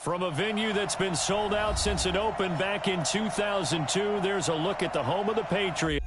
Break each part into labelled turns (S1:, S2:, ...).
S1: From a venue that's been sold out since it opened back in 2002, there's a look at the home of the Patriots.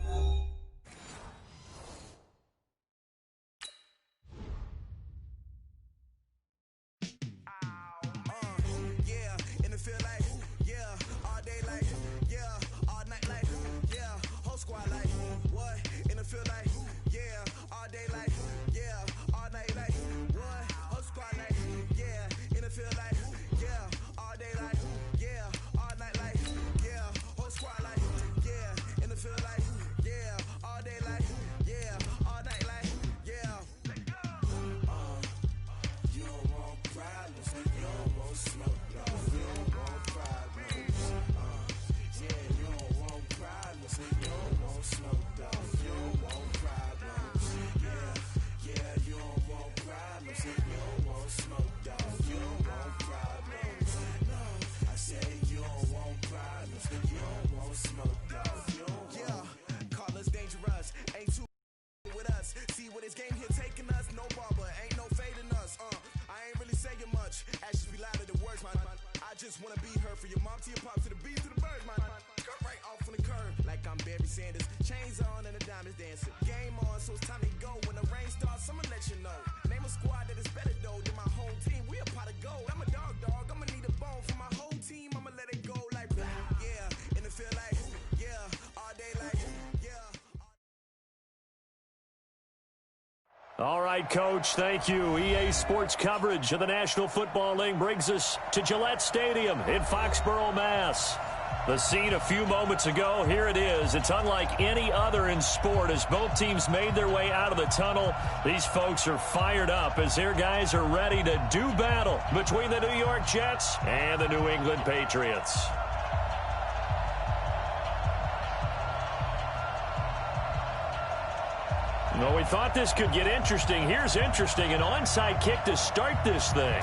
S1: All right, Coach, thank you. EA Sports coverage of the National Football League brings us to Gillette Stadium in Foxborough, Mass. The scene a few moments ago, here it is. It's unlike any other in sport as both teams made their way out of the tunnel. These folks are fired up as their guys are ready to do battle between the New York Jets and the New England Patriots. Well, we thought this could get interesting. Here's interesting, an onside kick to start this thing.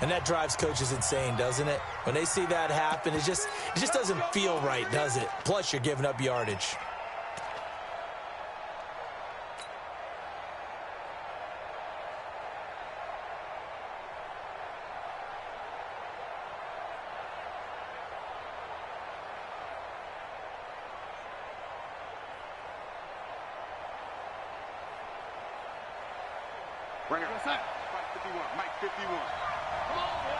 S2: And that drives coaches insane, doesn't it? When they see that happen, it just doesn't feel right, does it? Plus, you're giving up yardage.
S3: Bring it. Mike 51. Mike 51. Come on, boy.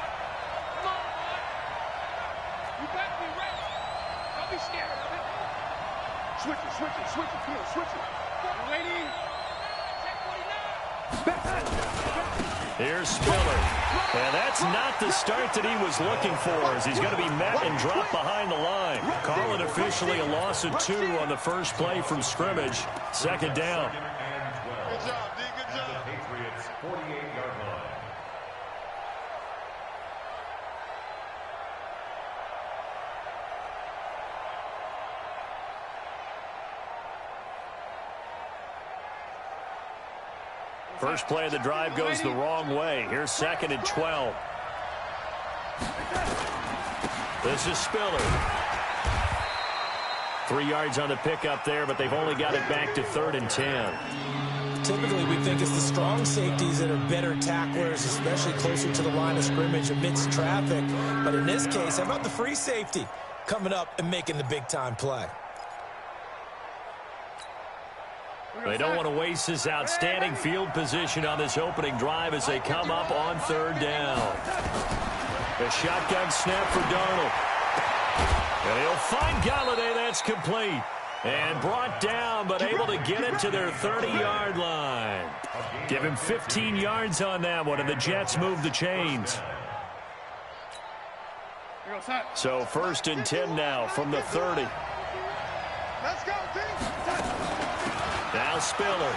S3: Come on, boy. You better be ready. Don't be scared of it. Switch it, switch it, switch it. Come on, switch it. You ready?
S1: Here's Spiller. And that's not the start that he was looking for as he's going to be met and dropped behind the line. Call it officially a loss of 2 on the first play from scrimmage. Second down.
S3: Good job, D. Good job.
S4: Patriots 48-yard line.
S1: First play of the drive goes the wrong way. Here's 2nd and 12. This is Spiller. 3 yards on the pickup there, but they've only got it back to 3rd and 10.
S2: Typically, we think it's the strong safeties that are better tacklers, especially closer to the line of scrimmage amidst traffic. But in this case, how about the free safety coming up and making the big-time play?
S1: They don't want to waste this outstanding field position on this opening drive as they come up on 3rd down. A shotgun snap for Darnold. And he'll find Galladay. That's complete. And brought down, but able to get it to their 30-yard line. Give him 15 yards on that one, and the Jets move the chains. So 1st and 10 now from the 30.
S3: Let's go, D.
S1: Now Spiller.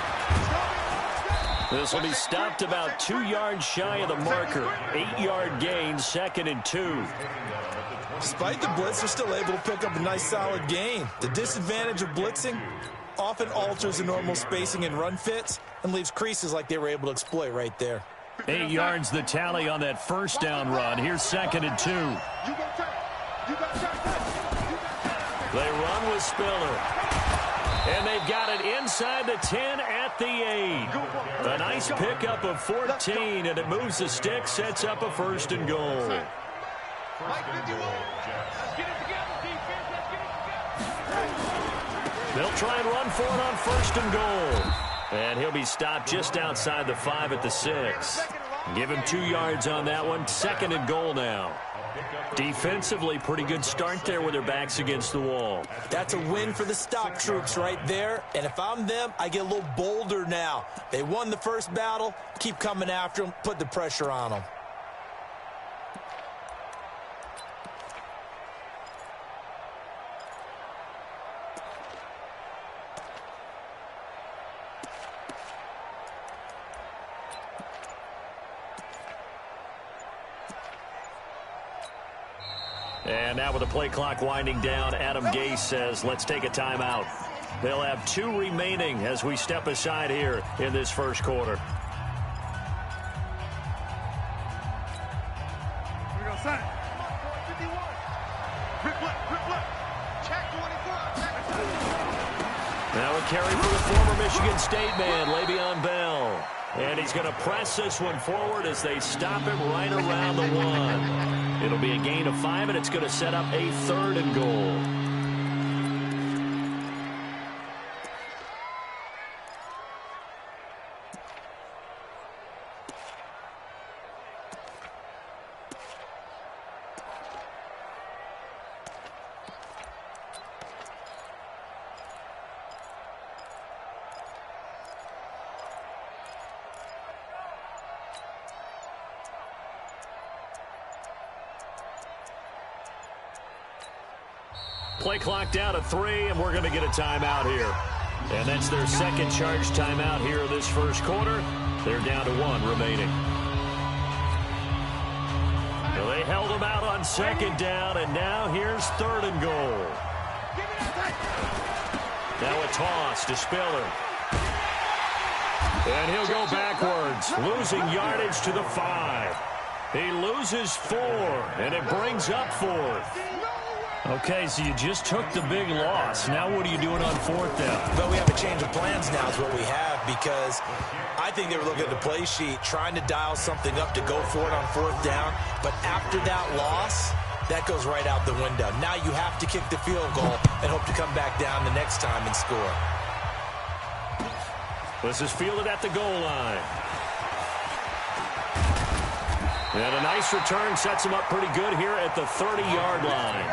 S1: This will be stopped about 2 yards shy of the marker. 8-yard gain, 2nd and 2.
S2: Despite the blitz, they're still able to pick up a nice solid gain. The disadvantage of blitzing often alters the normal spacing and run fits and leaves creases like they were able to exploit right there.
S1: 8 yards the tally on that first down run. Here's 2nd and 2. They run with Spiller. And they've got it inside the 10 at the 8. A nice nice pickup of 14, and it moves the stick, sets up a 1st and goal. They'll try and run for it on 1st and goal. And he'll be stopped just outside the 5 at the 6. Give him 2 yards on that one. 2nd and goal now. Defensively, pretty good start there with their backs against the wall.
S2: That's a win for the stop troops right there. And if I'm them, I get a little bolder now. They won the first battle. Keep coming after them. Put the pressure on them.
S1: And now with the play clock winding down, Adam Gase says, let's take a timeout. They'll have 2 remaining as we step aside here in this first quarter.
S3: Here we go, son. 51. Rip left. Check 24.
S1: Now a carry for the former Michigan State man, Le'Veon Bell. And he's going to press this one forward as they stop him right around the 1. It'll be a gain of 5, and it's going to set up a 3rd and goal. Play clock down to 3, and we're going to get a timeout here. And that's their 2nd charge timeout here this first quarter. They're down to 1 remaining. So they held them out on 2nd down, and now here's 3rd and goal. Now a toss to Spiller. And he'll go backwards, losing yardage to the 5. He loses 4, and it brings up 4th. Okay, so you just took the big loss. Now what are you doing on 4th down?
S2: But we have a change of plans now is what we have, because I think they were looking at the play sheet, trying to dial something up to go for it on 4th down. But after that loss, that goes right out the window. Now you have to kick the field goal and hope to come back down the next time and score.
S1: This is fielded at the goal line. And a nice return sets him up pretty good here at the 30-yard line.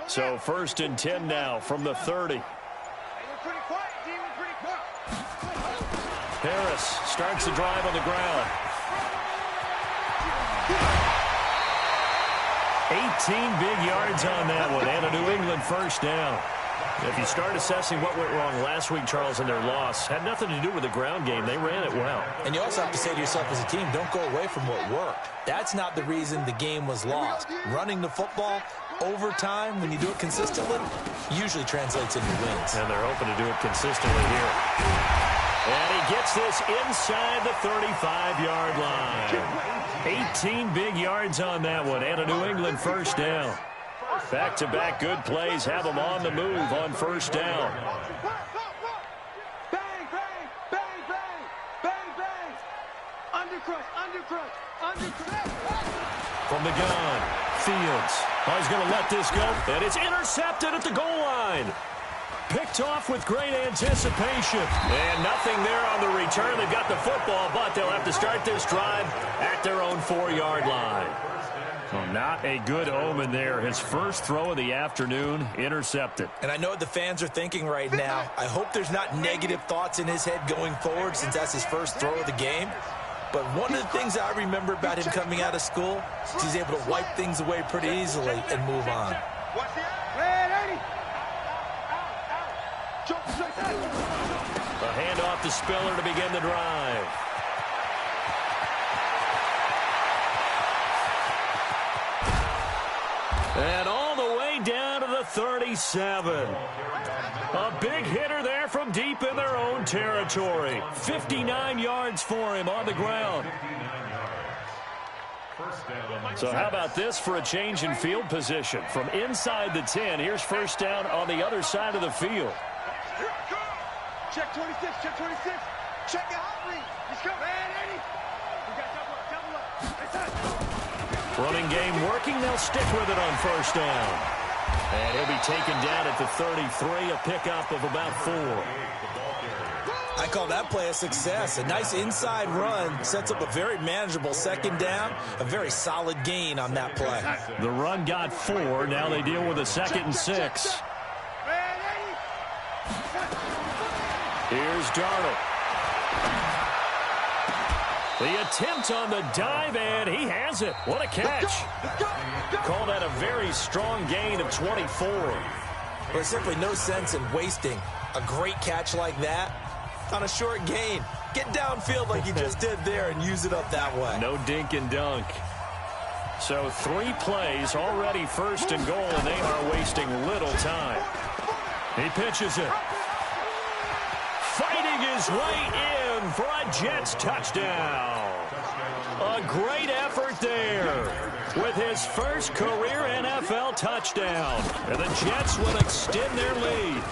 S1: So 1st and 10 now from the 30. Harris starts the drive on the ground. 18 big yards on that one, and a New England 1st down. If you start assessing what went wrong last week, Charles, in their loss, had nothing to do with the ground game. They ran it well.
S2: And you also have to say to yourself as a team, don't go away from what worked. That's not the reason the game was lost. Running the football over time, when you do it consistently, usually translates into wins.
S1: And they're hoping to do it consistently here. And he gets this inside the 35-yard line. 18 big yards on that one, and a New England 1st down. Back-to-back good plays have them on the move on 1st down.
S3: Bang, bang, bang, bang, bang, bang. Undercrush.
S1: From the gun, Fields. Oh, he's going to let this go, and it's intercepted at the goal line. Picked off with great anticipation. And nothing there on the return. They've got the football, but they'll have to start this drive at their own 4-yard line. Well, not a good omen there. His first throw of the afternoon intercepted.
S2: And I know what the fans are thinking right now. I hope there's not negative thoughts in his head going forward, since that's his first throw of the game. But one of the things I remember about him coming out of school is he's able to wipe things away pretty easily and move on.
S1: A handoff to Spiller to begin the drive. And all the way down to the 37. A big hitter there from deep in their own territory. 59 yards for him on the ground. So how about this for a change in field position? From inside the 10, here's first down on the other side of the field.
S3: Check 26, check 26. Check your hot read. Let's go. Man, Eddie. We got double up.
S1: Running game working. They'll stick with it on first down. And he'll be taken down at the 33, a pickup of about 4.
S2: I call that play a success. A nice inside run sets up a very manageable second down. A very solid gain on that play.
S1: The run got 4. Now they deal with a 2nd and 6. Here's Darnold. The attempt on the dive, and he has it. What a catch. Call that a very strong gain of 24.
S2: There's simply no sense in wasting a great catch like that on a short gain. Get downfield like you just did there and use it up that way.
S1: No dink and dunk. So 3 plays, already first and goal, and they are wasting little time. He pitches it. Fighting his way in for a Jets touchdown. A great effort there with his first career NFL touchdown. And the Jets will extend their lead.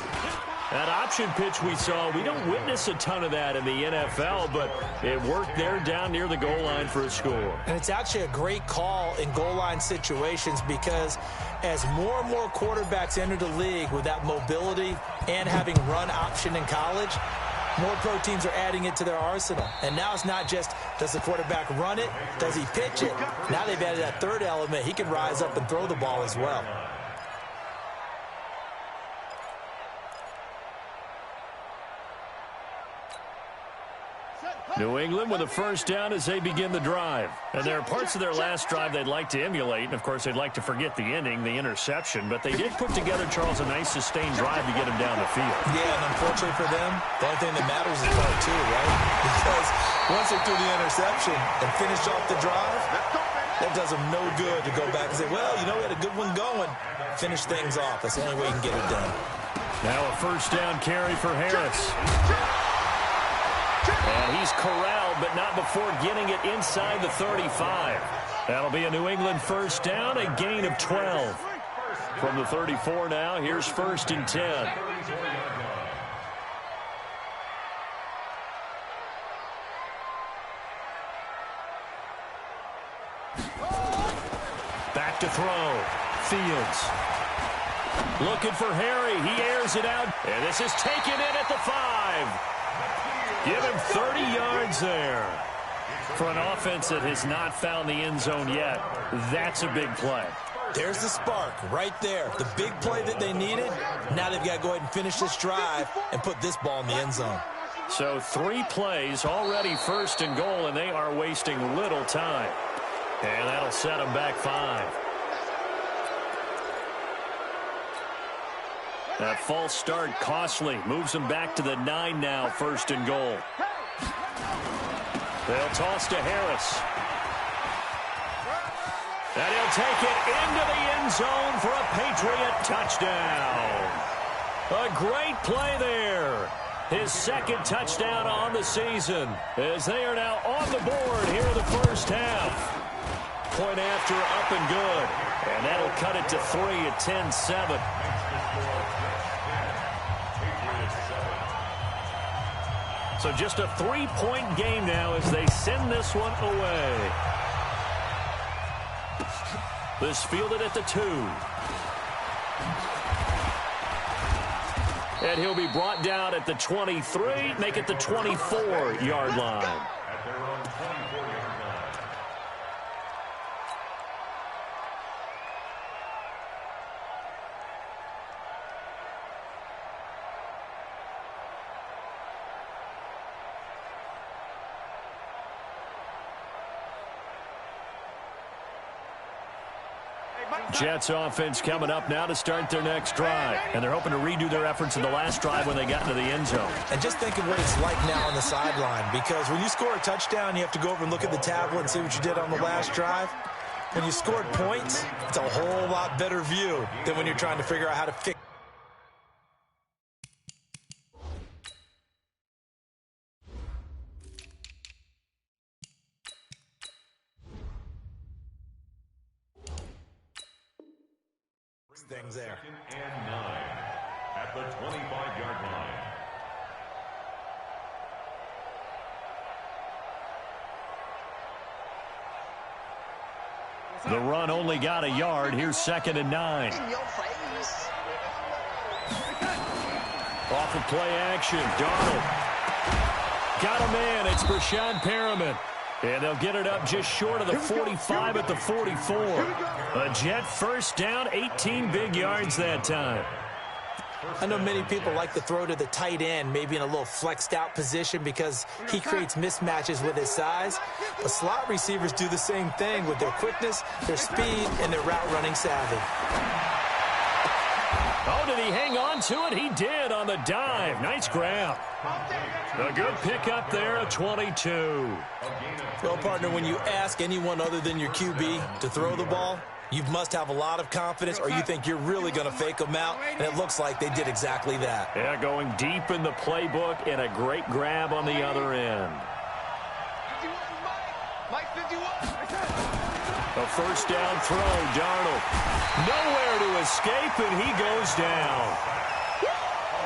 S1: That option pitch we saw, we don't witness a ton of that in the NFL, but it worked there down near the goal line for a score.
S2: And it's actually a great call in goal line situations because as more and more quarterbacks enter the league with that mobility and having run option in college, more pro teams are adding it to their arsenal. And now it's not just, does the quarterback run it? Does he pitch it? Now they've added that third element. He can rise up and throw the ball as well.
S1: New England with a first down as they begin the drive. And there are parts of their last drive they'd like to emulate. And, of course, they'd like to forget the ending, the interception. But they did put together, Charles, a nice sustained drive to get him down the field.
S2: Yeah, and unfortunately for them, the only thing that matters is part 2, right? Because once they threw the interception and finished off the drive, that does them no good to go back and say, well, you know, we had a good one going. Finish things off. That's the only way you can get it done.
S1: Now a first down carry for Harris. And he's corralled, but not before getting it inside the 35. That'll be a New England first down, a gain of 12. From the 34 now, here's first and 10. Back to throw. Fields. Looking for Harry. He airs it out. And this is taken in at the 5. Give him 30 yards there. For an offense that has not found the end zone yet, that's a big play.
S2: There's the spark right there. The big play that they needed. Now they've got to go ahead and finish this drive and put this ball in the end zone.
S1: So 3 plays, already first and goal, and they are wasting little time. And that'll set them back 5. That false start costly. Moves them back to the 9 now, first and goal. They'll toss to Harris. And he'll take it into the end zone for a Patriot touchdown. A great play there. His 2nd touchdown on the season as they are now on the board here in the first half. Point after up and good. And that'll cut it to 3 at 10-7. So just a 3-point game now as they send this one away. This fielded at the 2. And he'll be brought down at the 23, make it the 24-yard line. Jets offense coming up now to start their next drive. And they're hoping to redo their efforts in the last drive when they got into the end zone.
S2: And just think of what it's like now on the sideline, because when you score a touchdown, you have to go over and look at the tablet and see what you did on the last drive. When you scored points, it's a whole lot better view than when you're trying to figure out how to fix. Things there.
S4: Second and 9 at the 25-yard line.
S1: The run only got a yard. Here's 2nd and 9. Off of play action. Darnold got a man. It's Brashad Perriman. And they'll get it up just short of the 45 at the 44. A Jet first down, 18 big yards that time.
S2: I know many people like to throw to the tight end, maybe in a little flexed out position because he creates mismatches with his size. But slot receivers do the same thing with their quickness, their speed, and their route running savvy.
S1: Oh, did he hang on to it? He did on the dive. Nice grab. A good pickup there, a 22.
S2: Well, partner, when you ask anyone other than your QB to throw the ball, you must have a lot of confidence, or you think you're really going to fake them out, and it looks like they did exactly that.
S1: Yeah, going deep in the playbook and a great grab on the other end. A first down throw, Darnold. Nowhere to escape, and he goes down.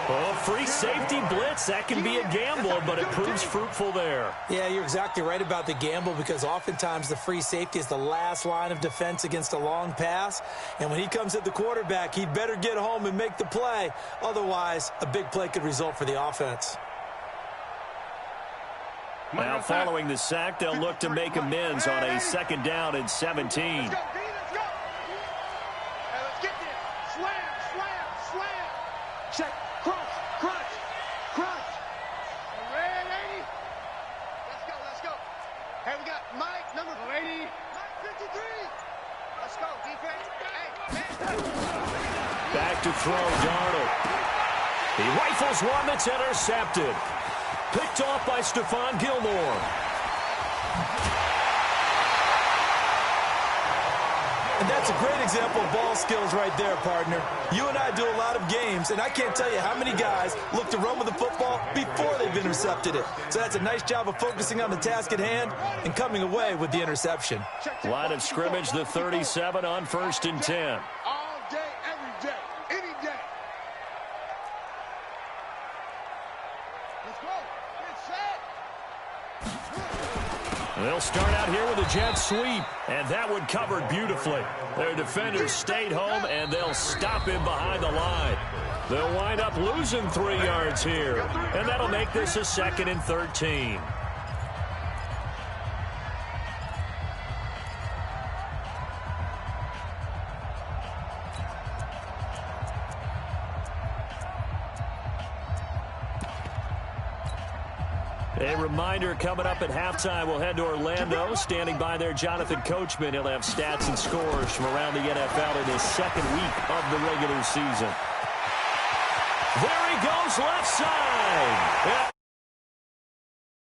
S1: Oh, free safety blitz, that can be a gamble, but it proves fruitful there.
S2: Yeah, you're exactly right about the gamble, because oftentimes the free safety is the last line of defense against a long pass. And when he comes at the quarterback, he'd better get home and make the play. Otherwise, a big play could result for the offense.
S1: Now, following the sack, they'll look to make amends on a 2nd down and 17.
S3: Check, crunch, crunch, crunch. Red 80. Let's go. Hey, we got Mike, number 80. Mike 53. Let's go, defense. Hey, man.
S1: Back to throw, Darnold. He rifles one that's intercepted. Picked off by Stephon Gilmore.
S2: And that's a great example of ball skills right there, partner. You and I do a lot of games, and I can't tell you how many guys look to run with the football before they've intercepted it. So that's a nice job of focusing on the task at hand and coming away with the interception.
S1: Line of scrimmage, the 37 on 1st and 10.
S3: All day, every day, any day. Let's go. Get set.
S1: They'll start out here with a jet sweep, and that one covered beautifully. Their defenders stayed home, and they'll stop him behind the line. They'll wind up losing 3 yards here, and that'll make this a 2nd and 13. A reminder, coming up at halftime, we'll head to Orlando. Standing by there, Jonathan Coachman. He'll have stats and scores from around the NFL in his 2nd week of the regular season. There he goes, left side.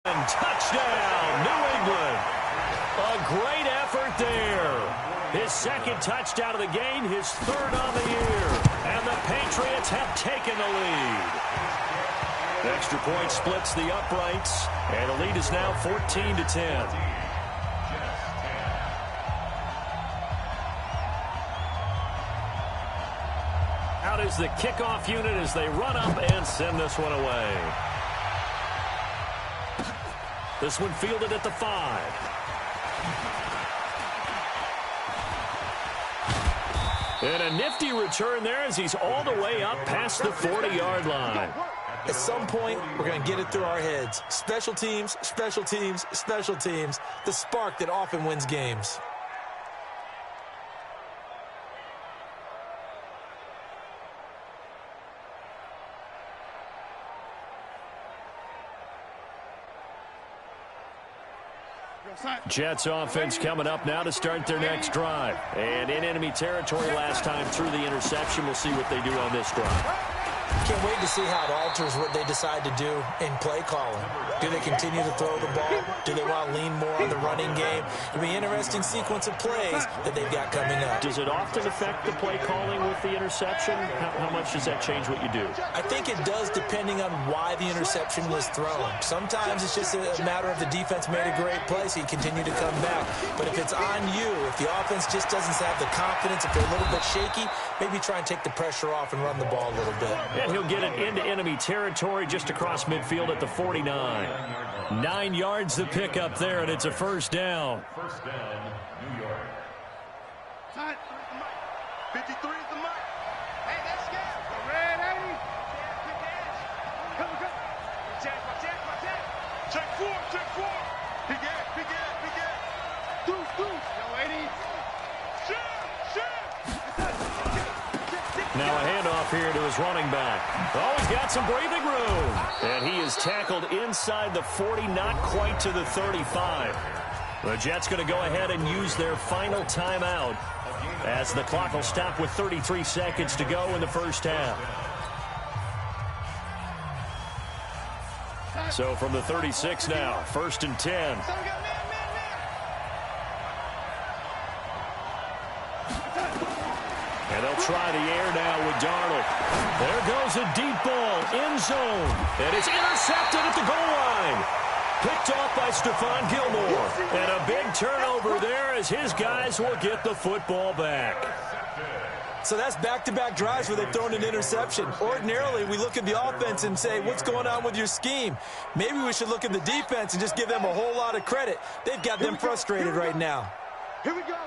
S1: And touchdown, New England. A great effort there. His 2nd touchdown of the game, his 3rd on the year. And the Patriots have taken the lead. Extra point splits the uprights, and the lead is now 14-10. Out is the kickoff unit as they run up and send this one away. This one fielded at the 5. And a nifty return there as he's all the way up past the 40-yard line.
S2: At some point, we're going to get it through our heads. Special teams, special teams, special teams. The spark that often wins games.
S1: Jets offense coming up now to start their next drive. And in enemy territory last time through the interception. We'll see what they do on this drive.
S2: Can't wait to see how it alters what they decide to do in play calling. Do they continue to throw the ball? Do they want to lean more on the running game? It'll be an interesting sequence of plays that they've got coming up.
S1: Does it often affect the play calling with the interception? How much does that change what you do?
S2: I think it does depending on why the interception was thrown. Sometimes it's just a matter of the defense made a great play, so you continue to come back. But if it's on you, if the offense just doesn't have the confidence, if they're a little bit shaky, maybe try and take the pressure off and run the ball a little bit.
S1: And he'll get it into enemy territory just across midfield at the 49. 9 yards the pick up there, and it's a first down.
S4: First down, New York.
S3: 53 is the mark. Hey, let's go. Red 80. Come. Check four. Big ass. Deuce. Yo, 80.
S1: Now a handoff here to his running back. Oh, he's got some breathing room. And he is tackled inside the 40, not quite to the 35. The Jets going to go ahead and use their final timeout as the clock will stop with 33 seconds to go in the first half. So from the 36 now, 1st and 10. And they'll try the air now with Darnold. There goes a deep ball, end zone. And it's intercepted at the goal line. Picked off by Stephon Gilmore. And a big turnover there as his guys will get the football back.
S2: So that's back-to-back drives where they've thrown an interception. Ordinarily, we look at the offense and say, what's going on with your scheme? Maybe we should look at the defense and just give them a whole lot of credit. They've got them frustrated right now.
S3: Here we go.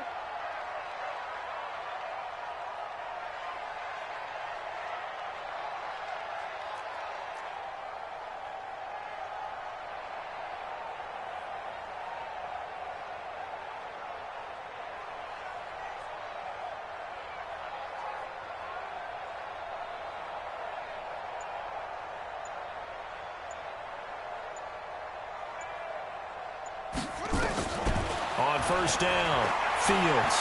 S1: On first down, Fields.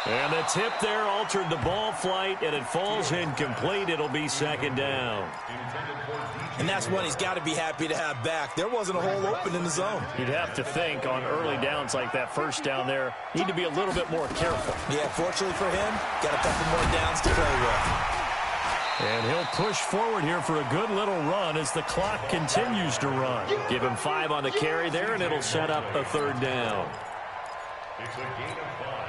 S1: And the tip there altered the ball flight, and it falls incomplete. It'll be second down.
S2: And that's one he's got to be happy to have back. There wasn't a hole open in the zone.
S1: You'd have to think on early downs like that first down there, need to be a little bit more careful.
S2: Yeah, fortunately for him, got a couple more downs to play with.
S1: And he'll push forward here for a good little run as the clock continues to run. Give him 5 on the carry there, and it'll set up a third down.
S4: It's a gain of 5.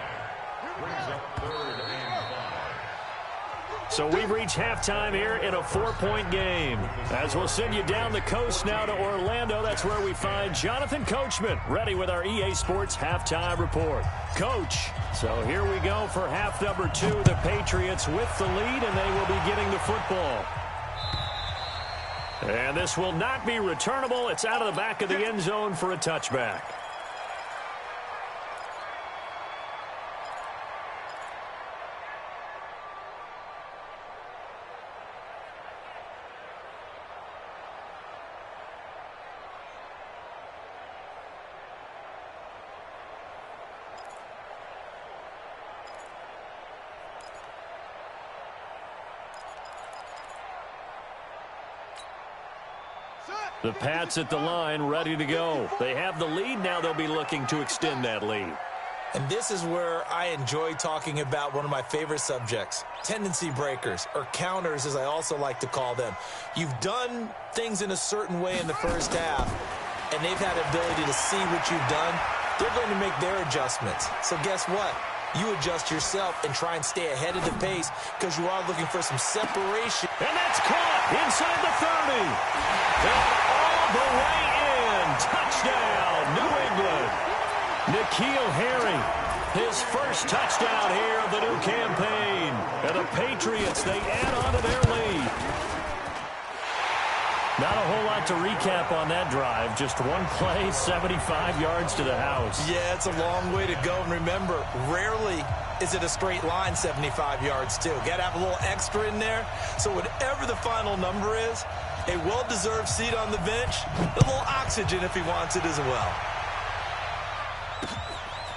S4: Brings up 3rd and 5.
S1: So we've reached halftime here in a 4-point game. As we'll send you down the coast now to Orlando, that's where we find Jonathan Coachman, ready with our EA Sports halftime report. Coach, so here we go for half number 2. The Patriots with the lead, and they will be getting the football. And this will not be returnable. It's out of the back of the end zone for a touchback. The Pats at the line, ready to go. They have the lead now. They'll be looking to extend that lead.
S2: And this is where I enjoy talking about one of my favorite subjects, tendency breakers, or counters as I also like to call them. You've done things in a certain way in the first half, and they've had the ability to see what you've done. They're going to make their adjustments. So guess what? You adjust yourself and try and stay ahead of the pace because you are looking for some separation.
S1: And that's caught inside the 30. And all the way in. Touchdown, New England. N'Keal Harry, his first touchdown here of the new campaign. And the Patriots, they add on to their lead. Not a whole lot to recap on that drive. Just one play, 75 yards to the house.
S2: Yeah, it's a long way to go. And remember, rarely is it a straight line 75 yards, too. Got to have a little extra in there. So whatever the final number is, A well-deserved seat on the bench. A little oxygen if he wants it as well.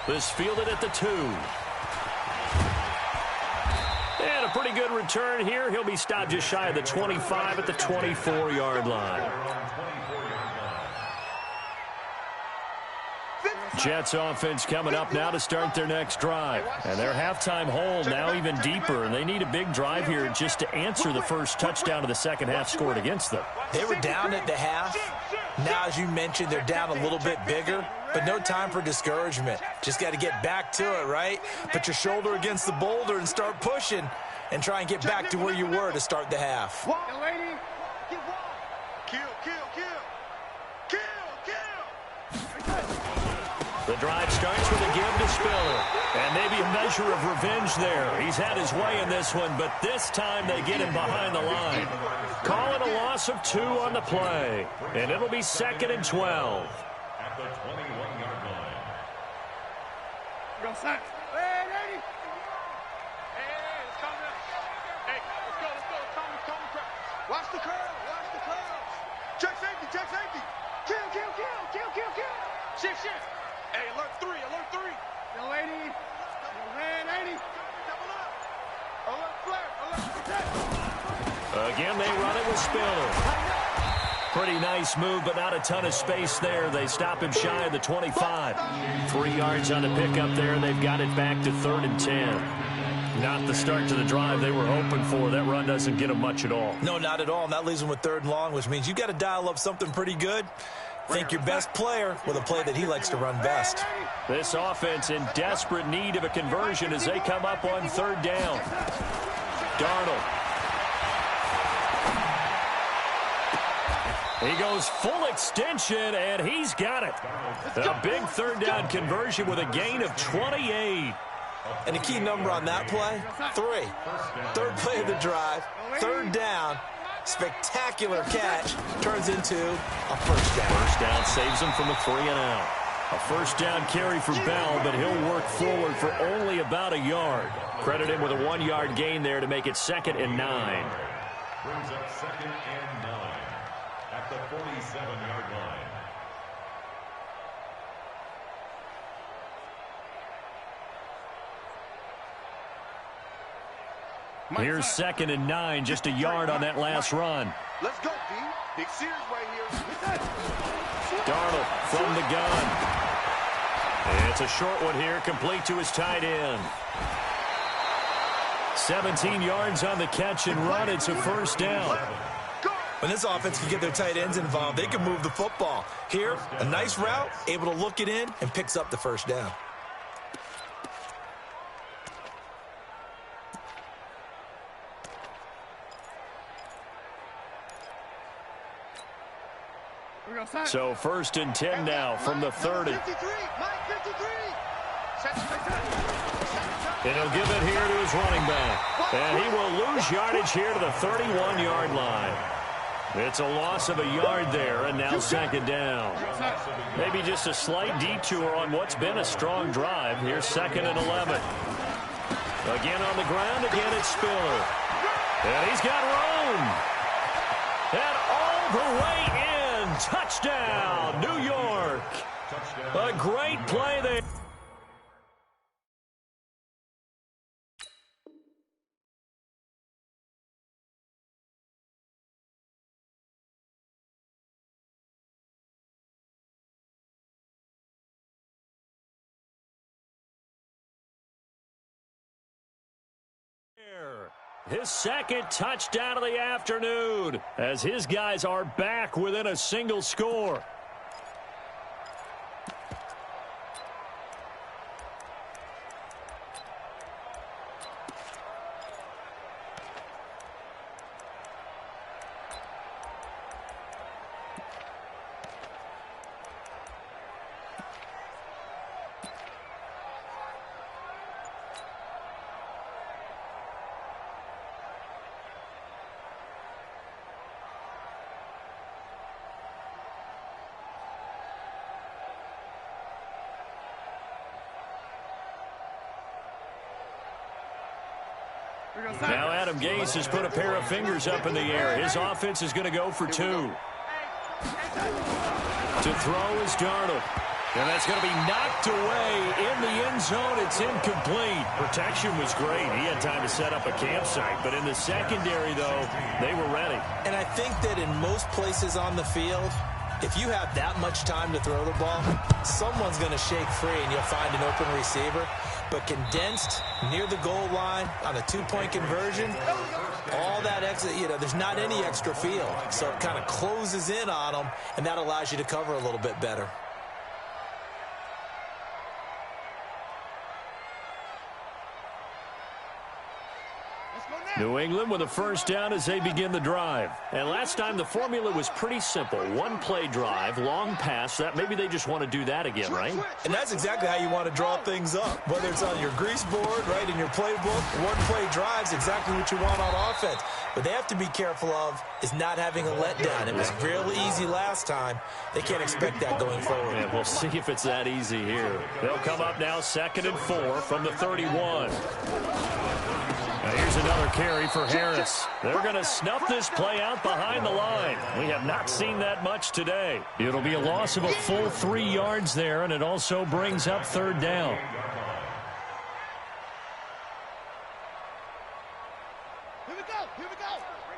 S1: This fielded at the 2. And a pretty good return here. He'll be stopped just shy of the 25 at the 24-yard line. Jets offense coming up now to start their next drive. And their halftime hole now even deeper, and they need a big drive here just to answer the first touchdown of the second half scored against them.
S2: They were down at the half. Now, as you mentioned, they're down a little bit bigger, but no time for discouragement. Just got to get back to it, right? Put your shoulder against the boulder and start pushing and try and get back to where you were to start the half.
S1: The drive starts with a give to Spiller. And maybe a measure of revenge there. He's had his way in this one, but this time they get him behind the line. Call it a loss of 2 on the play. And it'll be 2nd and 12.
S4: At the 21-yard line.
S3: Go, Sack. Hey, lady. Hey, it's coming up. Hey, let's go. It's coming. Watch the curl. Check safety. Kill. Shift. Hey, alert 3. Yo, lady. Red 80. Double up. Alert flare.
S1: Again, they run it with Spiller. Pretty nice move, but not a ton of space there. They stop him shy of the 25. 3 yards on the pickup there. They've got it back to 3rd and 10. Not the start to the drive they were hoping for. That run doesn't get them much at all.
S2: No, not at all. And that leaves them with 3rd and long, which means you've got to dial up something pretty good. Think your best player with a play that he likes to run best.
S1: This offense in desperate need of a conversion as they come up on 3rd down. Darnold. He goes full extension, and he's got it. A big 3rd down conversion with a gain of 28.
S2: And the key number on that play, 3. 3rd play of the drive, 3rd down. Spectacular catch turns into a first down.
S1: First down saves him from a 3 and out. A first down carry for Bell, but he'll work forward for only about a yard. Credit him with a 1-yard gain there to make it 2nd and 9.
S4: Brings up 2nd and 9 at the 47-yard line.
S1: Here's 2nd and 9, just a yard on that last run.
S3: Let's go, D. Big series right here.
S1: Darnold from the gun. And it's a short one here, complete to his tight end. 17 yards on the catch and run. It's a first down.
S2: When this offense can get their tight ends involved, they can move the football. Here, a nice route, able to look it in, and picks up the first down.
S1: So 1st and 10 now from the 30. And he'll give it here to his running back. And he will lose yardage here to the 31-yard line. It's a loss of a yard there, and now 2nd down. Maybe just a slight detour on what's been a strong drive. Here's 2nd and 11. Again on the ground, again it's Spiller. And he's got room. And all the way in. Touchdown, New York. A great play there. His 2nd touchdown of the afternoon as his guys are back within a single score. Now Adam Gase has put a pair of fingers up in the air. His offense is going to go for 2. To throw is Darnold. And that's going to be knocked away in the end zone. It's incomplete. Protection was great. He had time to set up a campsite. But in the secondary, though, they were ready.
S2: And I think that in most places on the field, if you have that much time to throw the ball, someone's going to shake free and you'll find an open receiver. But condensed near the goal line on a 2-point conversion, all that extra, there's not any extra field. So it kind of closes in on them, and that allows you to cover a little bit better.
S1: New England with a first down as they begin the drive. And last time the formula was pretty simple. 1-play drive, long pass. That maybe they just want to do that again, right?
S2: And that's exactly how you want to draw things up. Whether it's on your grease board, right, in your playbook, 1-play drive's exactly what you want on offense. What they have to be careful of is not having a letdown. It was real easy last time. They can't expect that going forward.
S1: Yeah, we'll see if it's that easy here. They'll come up now 2nd and 4 from the 31. Now here's another carry for Harris. They're going to snuff this play out behind the line. We have not seen that much today. It'll be a loss of a full 3 yards there, and it also brings up 3rd down.
S3: Here we go.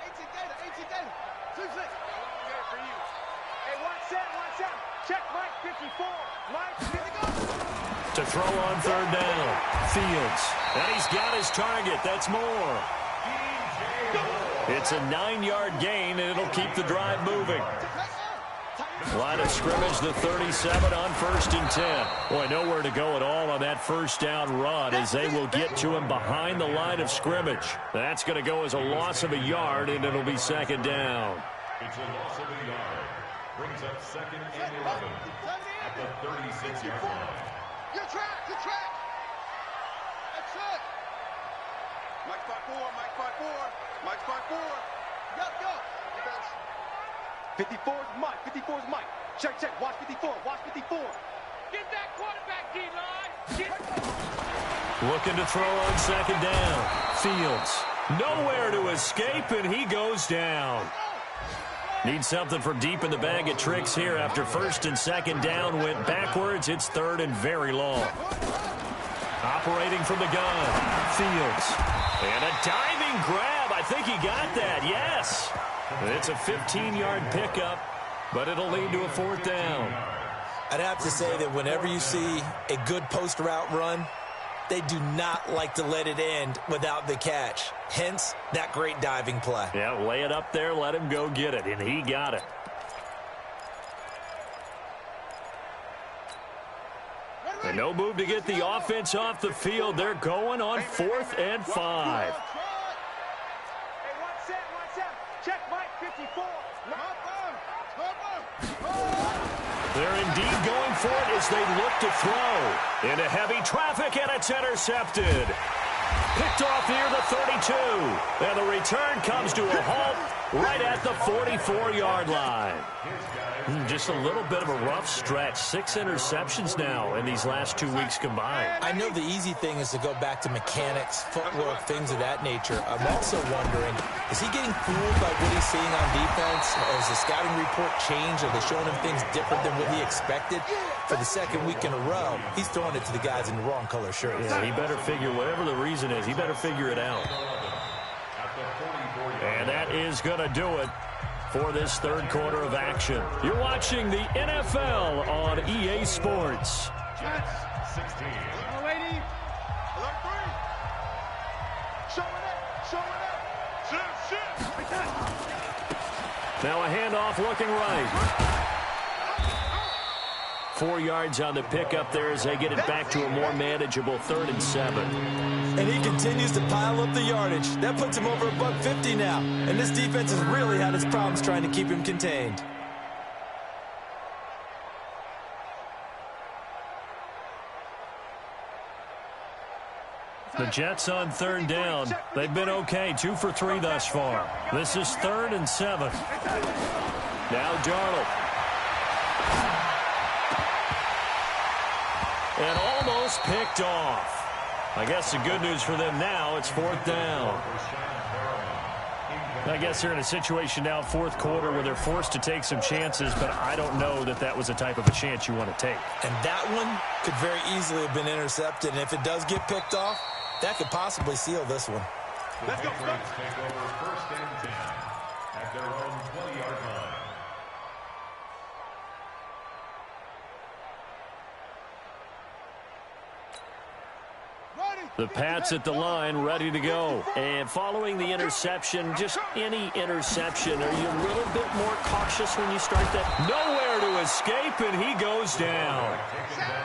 S3: 18 data. 2-6. For you. Hey, watch that. Check Mike 54. Mike, here we go.
S1: To throw on 3rd down. Fields. And he's got his target. That's more. It's a 9-yard gain, and it'll keep the drive moving. Line of scrimmage, the 37 on 1st and 10. Boy, nowhere to go at all on that first down run as they will get to him behind the line of scrimmage. That's going to go as a loss of a yard, and it'll be 2nd down.
S4: It's a loss of a yard. Brings up 2nd and 11 at the 36-yard line.
S3: Good track. That's it. Mike 5-4. Go. 54 is Mike. Check. Watch 54. Get that quarterback, D-line.
S1: Looking to throw on 2nd down. Fields. Nowhere to escape, and he goes down. Need something from deep in the bag of tricks here after 1st and 2nd down went backwards. It's 3rd and very long. Operating from the gun. Fields. And a diving grab. I think he got that. Yes. It's a 15-yard pickup, but it'll lead to a 4th down.
S2: I'd have to say that whenever you see a good post route run, they do not like to let it end without the catch. Hence, that great diving play.
S1: Yeah, lay it up there, let him go get it, and he got it. And no move to get the offense off the field. They're going on 4th and 5.
S3: Hey, watch out. Check Mike 54.
S1: They're indeed going for it as they look to throw. Into heavy traffic, and it's intercepted. Picked off near the 32. And the return comes to a halt right at the 44-yard line. Just a little bit of a rough stretch. 6 interceptions now in these last 2 weeks combined.
S2: I know the easy thing is to go back to mechanics, footwork, things of that nature. I'm also wondering, is he getting fooled by what he's seeing on defense? Has the scouting report changed? Are they showing him things different than what he expected? For the 2nd week in a row, he's throwing it to the guys in the wrong color shirts.
S1: Yeah, he better figure, whatever the reason is, he better figure it out. And that is going to do it for this 3rd quarter of action. You're watching the NFL on EA Sports.
S4: Jets 16.
S3: Alert 3. Showing up.
S1: Now a handoff looking right. 4 yards on the pickup there as they get it back to a more manageable 3rd and 7.
S2: And he continues to pile up the yardage. That puts him over $150 now. And this defense has really had its problems trying to keep him contained.
S1: The Jets on 3rd down. They've been okay, 2 for 3 thus far. This is 3rd and 7. Now Darnold. And almost picked off. I guess the good news for them now, it's 4th down. I guess they're in a situation now, 4th quarter, where they're forced to take some chances, but I don't know that that was the type of a chance you want to take.
S2: And that one could very easily have been intercepted, and if it does get picked off, that could possibly seal this one.
S3: Let's go.
S4: Take over 1st and 10 at their own 20-yard line.
S1: The Pats at the line, ready to go. And following the interception, just any interception, are you a little bit more cautious when you start that? Nowhere to escape, and he goes down.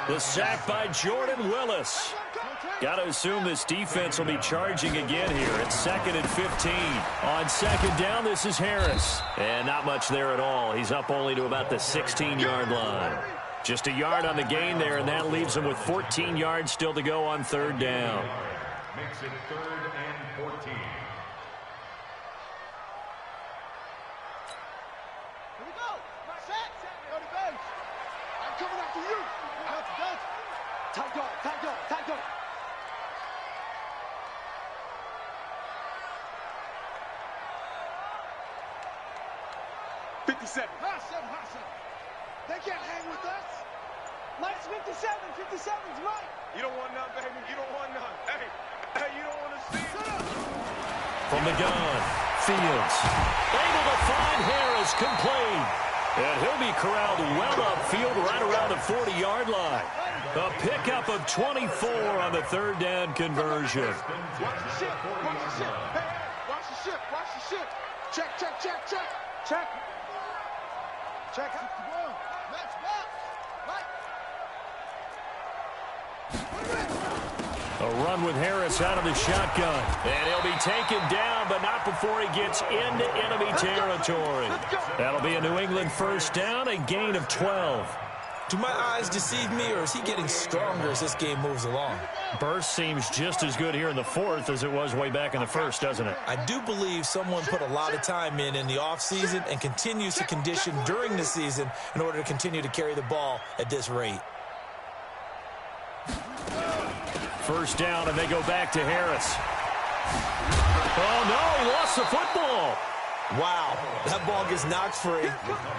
S1: The sack by Jordan Willis. Got to assume this defense will be charging again here. It's 2nd and 15. On 2nd down, this is Harris. And not much there at all. He's up only to about the 16-yard line. Just a yard on the gain there, and that leaves him with 14 yards still to go on 3rd down.
S4: Makes it 3rd and 14.
S3: Here we go. Set. Go to base. I'm coming after you. Tight dog. 57. They can't hang with us. Mike's 57. 57's Mike. You don't want none, baby. You don't want none. Hey, you don't want to see it.
S1: From the gun, Fields. Able to find Harris, complete. And he'll be corralled well upfield right around the 40-yard line. A pickup of 24 on the 3rd down conversion.
S3: Watch the ship. Hey, watch the ship. Check. Check. Match box.
S1: A run with Harris out of the shotgun. And he'll be taken down, but not before he gets into enemy territory. That'll be a New England 1st down, a gain of 12.
S2: Do my eyes deceive me, or is he getting stronger as this game moves along?
S1: Burst seems just as good here in the 4th as it was way back in the 1st, doesn't it?
S2: I do believe someone put a lot of time in the offseason and continues to condition during the season in order to continue to carry the ball at this rate.
S1: 1st down, and they go back to Harris. Oh, no, he lost the football.
S2: Wow, that ball gets knocked free,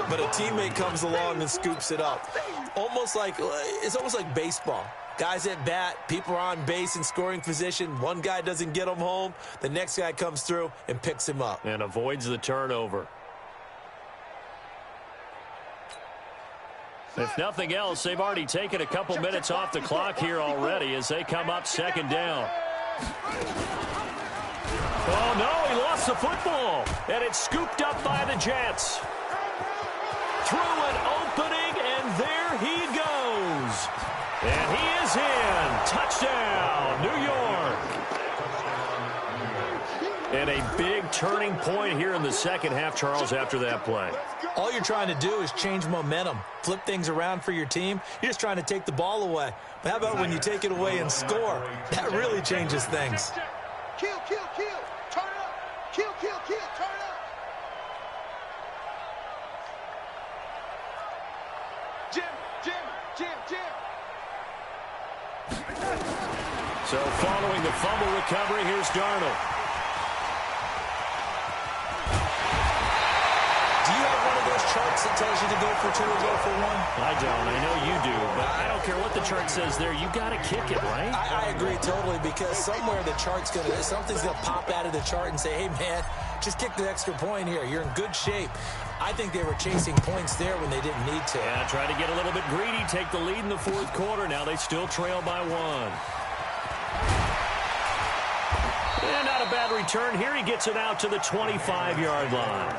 S2: but a teammate comes along and scoops it up. It's almost like baseball. Guys at bat, people are on base in scoring position. One guy doesn't get him home. The next guy comes through and picks him up.
S1: And avoids the turnover. If nothing else, they've already taken a couple minutes off the clock here already as they come up 2nd down. Oh, no, he lost the football. And it's scooped up by the Jets. Through an opening, and there he goes. And he is in. Touchdown, New York. And a big turning point here in the 2nd half, Charles, after that play.
S2: All you're trying to do is change momentum, flip things around for your team. You're just trying to take the ball away. But how about when you take it away and score? That really changes things.
S3: Kill. Turn it up. Kill. Turn it up. Jim.
S1: So following the fumble recovery, here's Darnold.
S2: Do you have one of those charts that tells you to go for 2 or go for 1?
S1: I don't. I know you do, but I don't care what the chart says there. You got to kick it, right?
S2: I agree totally, because somewhere something's gonna pop out of the chart and say, hey man, just kick the extra point here. You're in good shape. I think they were chasing points there when they didn't need to.
S1: Yeah, try to get a little bit greedy, take the lead in the 4th quarter. Now they still trail by 1. And not a bad return here. He gets it out to the 25-yard line.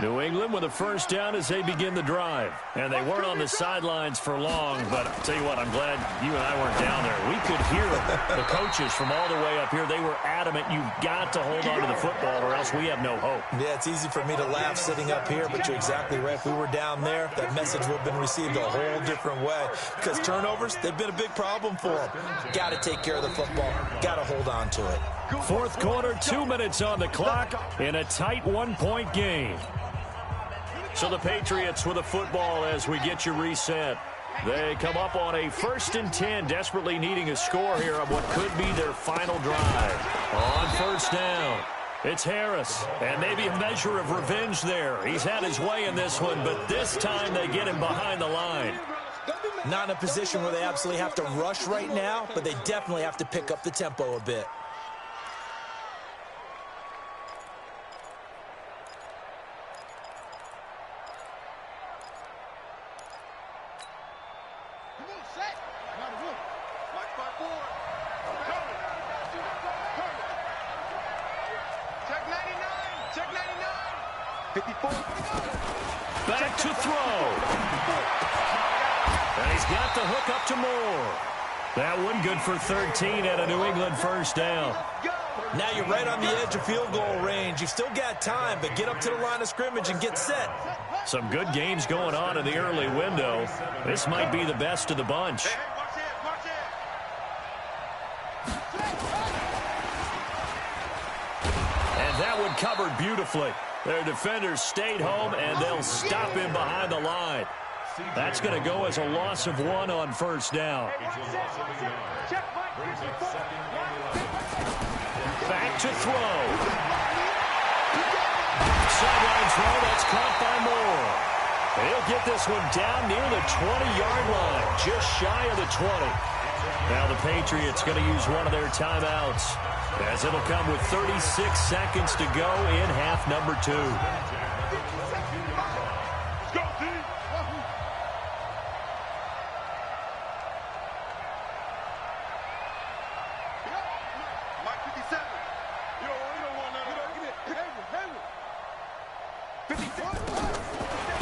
S1: New England with a 1st down as they begin the drive. And they weren't on the sidelines for long, but I'll tell you what, I'm glad you and I weren't down there. We could hear the coaches from all the way up here. They were adamant, you've got to hold on to the football or else we have no hope.
S2: Yeah, it's easy for me to laugh sitting up here, but you're exactly right. If we were down there, that message would have been received a whole different way. Because turnovers, they've been a big problem for them. Got to take care of the football. Got to hold on to it.
S1: Fourth quarter, 2 minutes on the clock in a tight one-point game. So the Patriots with the football as we get you reset. They come up on a 1st and 10, desperately needing a score here on what could be their final drive. On first down, it's Harris, and maybe a measure of revenge there. He's had his way in this one, but this time they get him behind the line.
S2: Not in a position where they absolutely have to rush right now, but they definitely have to pick up the tempo a bit.
S1: Back to throw. And he's got the hook up to Moore. That one good for 13 at a New England first down.
S2: Now you're right on the edge of field goal range. You've still got time, but get up to the line of scrimmage and get set.
S1: Some good games going on in the early window. This might be the best of the bunch. And that one covered beautifully. Their defenders stayed home, and they'll stop him behind the line. That's going to go as a loss of 1 on first down. Back to throw. Sideline throw, that's caught by Moore. He'll get this one down near the 20-yard line, just shy of the 20. Now the Patriots going to use one of their timeouts, as it'll come with 36 seconds to go in half number 2.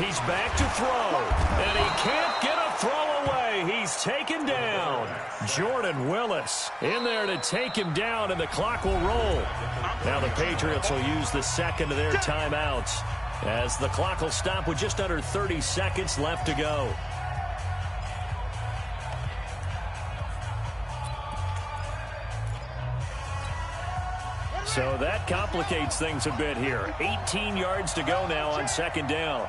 S1: He's back to throw, and he can't get a throw away. He's taken down. Jordan Willis in there to take him down, and the clock will roll. Now the Patriots will use the second of their timeouts, as the clock will stop with just under 30 seconds left to go. So that complicates things a bit here. 18 yards to go now on second down.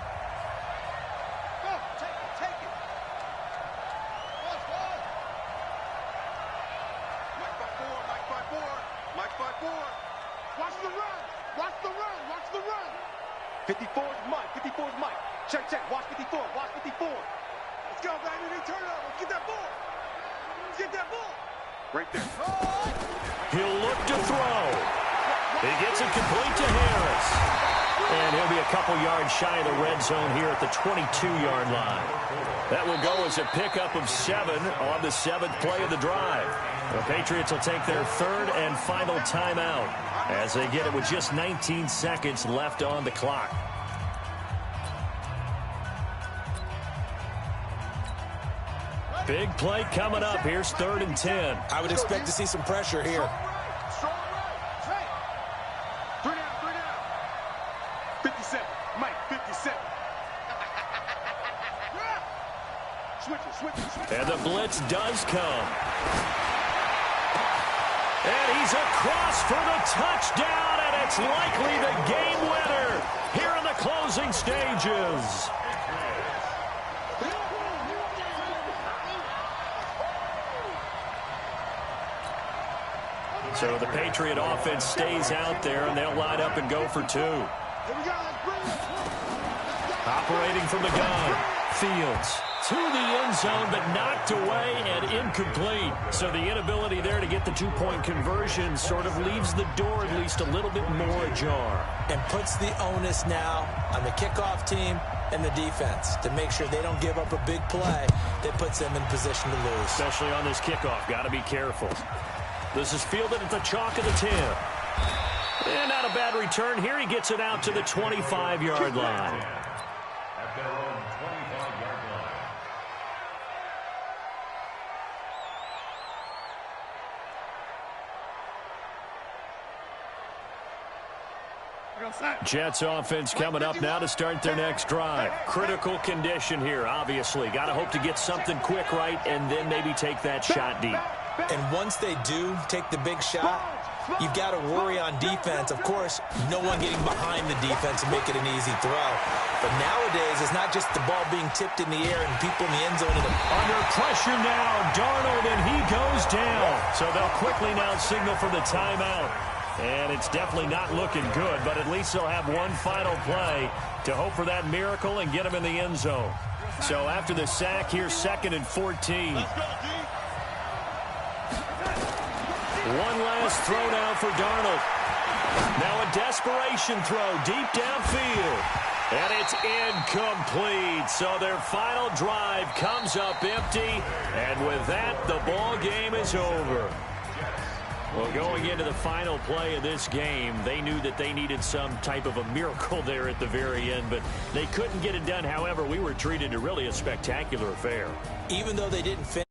S3: Watch the run. Watch the run. Watch the run. 54 is Mike. 54 is Mike. Check, check. Watch 54. Watch 54. Let's go, baby. They turn over. Let's get that ball. Let's get that ball. Right there.
S1: He'll look to throw. He gets it complete to Harris. And he'll be a couple yards shy of the red zone here at the 22-yard line. That will go as a pickup of 7 on the 7th play of the drive. The Patriots will take their third and final timeout as they get it with just 19 seconds left on the clock. Big play coming up. Here's 3rd and 10.
S2: I would expect to see some pressure here.
S3: Three down. 57. Mike, 57. Switch.
S1: And the blitz does come. And he's across for the touchdown, and it's likely the game winner here in the closing stages. So the Patriot offense stays out there, and they'll line up and go for 2. Operating from the gun, Fields to the end zone, but knocked away and incomplete. So the inability there to get the 2-point conversion sort of leaves the door at least a little bit more ajar.
S2: And puts the onus now on the kickoff team and the defense to make sure they don't give up a big play that puts them in position to lose.
S1: Especially on this kickoff. Got to be careful. This is fielded at the chalk of the 10. And not a bad return here. He gets it out to the 25-yard line.
S4: At their own 25-yard line.
S1: Jets offense coming up now to start their next drive. Critical condition here, obviously. Got to hope to get something quick right and then maybe take that shot deep.
S2: And once they do take the big shot, You've got to worry on defense. Of course, no one getting behind the defense and make it an easy throw. But nowadays, it's not just the ball being tipped in the air and people in the end zone.
S1: Under pressure now, Darnold, and he goes down. So they'll quickly now signal for the timeout. And it's definitely not looking good, but at least they'll have one final play to hope for that miracle and get him in the end zone. So after the sack, here's 2nd and 14. One last throw now for Darnold. Now a desperation throw deep downfield. And it's incomplete. So their final drive comes up empty. And with that, the ball game is over. Well, going into the final play of this game, they knew that they needed some type of a miracle there at the very end, but they couldn't get it done. However, we were treated to really a spectacular affair.
S2: Even though they didn't finish.